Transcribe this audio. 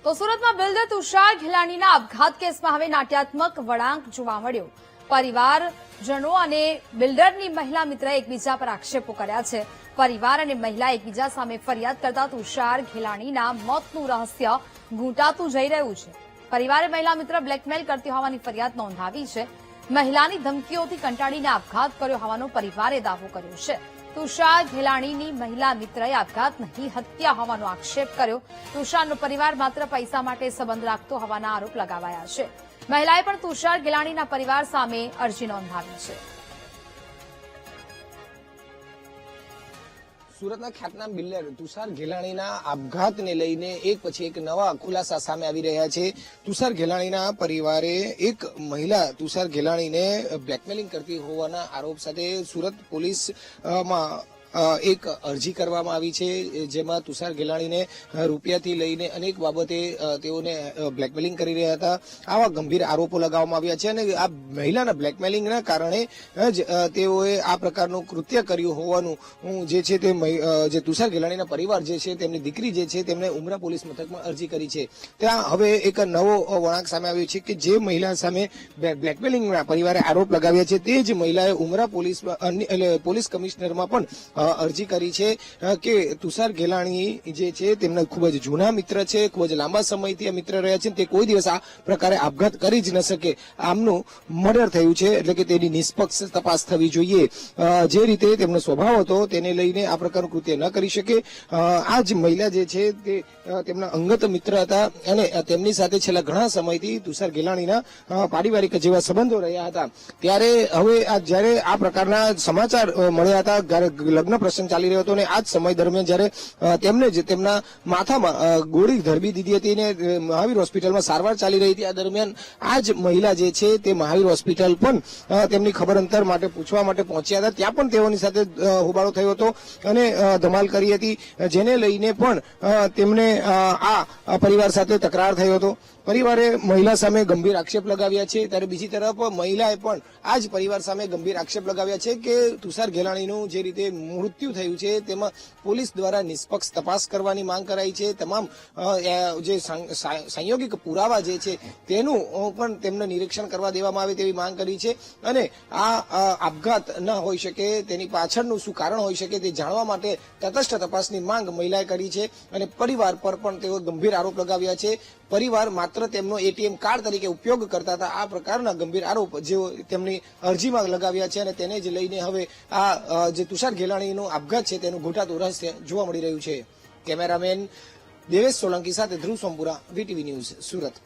તો સુરતમાં બિલ્ડર તુષાર ઘેલાણીના આપઘાત કેસમાં હવે નાટ્યાત્મક વળાંક જોવા મળ્યો। પરિવારજનો અને બિલ્ડરની મહિલા મિત્રએ એકબીજા પર આક્ષેપો કર્યા છે। પરિવાર અને મહિલા એકબીજા સામે ફરિયાદ કરતા તુષાર ઘેલાણીના મોતનું રહસ્ય ઘૂંટાતું જઈ રહ્યું છે। પરિવારે મહિલા મિત્ર બ્લેકમેલ કરતી હોવાની ફરિયાદ નોંધાવી છે। મહિલાની ધમકીઓથી કંટાળીને આપઘાત કર્યો હોવાનો પરિવારે દાવો કર્યો છે। તુષાર ઘેલાણીની મહિલા મિત્રએ આપઘાત નહીં હત્યા હોવાનો આક્ષેપ કર્યો। તુષારનો પરિવાર માત્ર પૈસા માટે સંબંધ રાખતો હોવાના આરોપ લગાવાયા છે। મહિલાએ પણ તુષાર ઘેલાણીના પરિવાર સામે અરજી નોંધાવી છે। સુરતના ખ્યાતનામ બિલ્ડર તુષાર ઘેલાણીના આપઘાતને લઈને એક પછી એક નવા ખુલાસા સામે આવી રહ્યા છે। તુષાર ઘેલાણીના પરિવારે એક મહિલા તુષાર ઘેલાણીને બ્લેકમેલિંગ કરતી હોવાના આરોપ સાથે સુરત પોલીસમાં એક અરજી કરવામાં આવી છે, જેમાં તુષાર ઘેલાણીને રૂપિયાથી લઈને અનેક બાબતે તેઓને બ્લેકમેલિંગ કરી રહ્યા હતા, આવા ગંભીર આરોપો લગાવવામાં આવ્યા છે। અને આ મહિલાના બ્લેકમેલિંગના કારણે જ તેઓએ આ પ્રકારનું કૃત્ય કર્યું હોવાનું જે છે તે જે તુષાર ઘેલાણીના પરિવાર જે છે તેમની દીકરી જે છે તેમણે ઉમરા પોલીસ મથકમાં અરજી કરી છે। ત્યાં હવે એક નવો વળાંક સામે આવ્યો છે કે જે મહિલા સામે બ્લેકમેલિંગના પરિવારે આરોપ લગાવ્યા છે તે જ મહિલાએ ઉમરા પોલીસ કમિશનરમાં પણ અરજી કરી છે કે તુષાર ઘેલાણી જે છે તેમના ખૂબ જ જૂના મિત્ર છે, ખૂબ જ લાંબા સમયથી આ મિત્ર રહ્યા છે, તે કોઈ દિવસ આ પ્રકારે આપઘાત કરી જ ન શકે, આમનું મર્ડર થયું છે, એટલે કે તેની નિષ્પક્ષ તપાસ થવી જોઈએ। જે રીતે તેમનો સ્વભાવ હતો તેને લઈને આ પ્રકારનું કૃત્ય ન કરી શકે। આ જ મહિલા જે છે તે તેમના અંગત મિત્ર હતા અને તેમની સાથે છેલ્લા ઘણા સમયથી તુષાર ઘેલાણીના પારિવારિક જેવા સંબંધો રહ્યા હતા। ત્યારે હવે જ્યારે આ પ્રકારના સમાચાર મળ્યા હતા, લગ્ન પ્રસંગ ચાલી રહ્યો હતો અને આ જ સમય દરમિયાન જ્યારે તેમને જ તેમના માથામાં ગોળી ધરબી દીધી હતી અને મહાવીર હોસ્પિટલમાં સારવાર ચાલી રહી હતી, આ દરમિયાન આ જ મહિલા જે છે તે મહાવીર હોસ્પિટલ પણ તેમની ખબર અંતર માટે પૂછવા માટે પહોંચ્યા હતા। ત્યાં પણ તેઓની સાથે હોબાળો થયો હતો અને ધમાલ કરી હતી, જેને લઈને પણ તેમને આ પરિવાર સાથે તકરાર થયો હતો। પરિવારે મહિલા સામે ગંભીર આક્ષેપ લગાવ્યા છે, ત્યારે બીજી તરફ મહિલાએ પણ આ જ પરિવાર સામે ગંભીર આક્ષેપ લગાવ્યા છે કે તુષાર ઘેલાણીનું જે રીતે મૃત્યુ થયું છે તેમાં પોલીસ દ્વારા નિષ્પક્ષ તપાસ કરવાની માંગ કરાઈ છે। તમામ જે સંયોગિક પુરાવા જે છે તેનું પણ તેમને નિરીક્ષણ કરવા દેવામાં આવે તેવી માંગ કરી છે અને આ આપઘાત ન હોઈ શકે, તેની પાછળનું શું કારણ હોઈ શકે તે જાણવા માટે તટસ્થ તપાસની માંગ મહિલાએ કરી છે અને પરિવાર પર પણ તેઓ ગંભીર આરોપ લગાવ્યા છે। પરિવાર માત્ર તેમનો એટીએમ કાર્ડ તરીકે ઉપયોગ કરતા હતા, આ પ્રકારના ગંભીર આરોપ જેઓ તેમની અરજીમાં લગાવ્યા છે અને તેને જ લઈને હવે આ જે તુષાર ઘેલાણીનો આપઘાત છે તેનું ઘૂંટાતું રહસ્ય જોવા મળી રહ્યું છે। કેમેરામેન દેવેશ સોલંકી સાથે ધ્રુવ સોમપુરા, વીટીવી ન્યૂઝ, સુરત।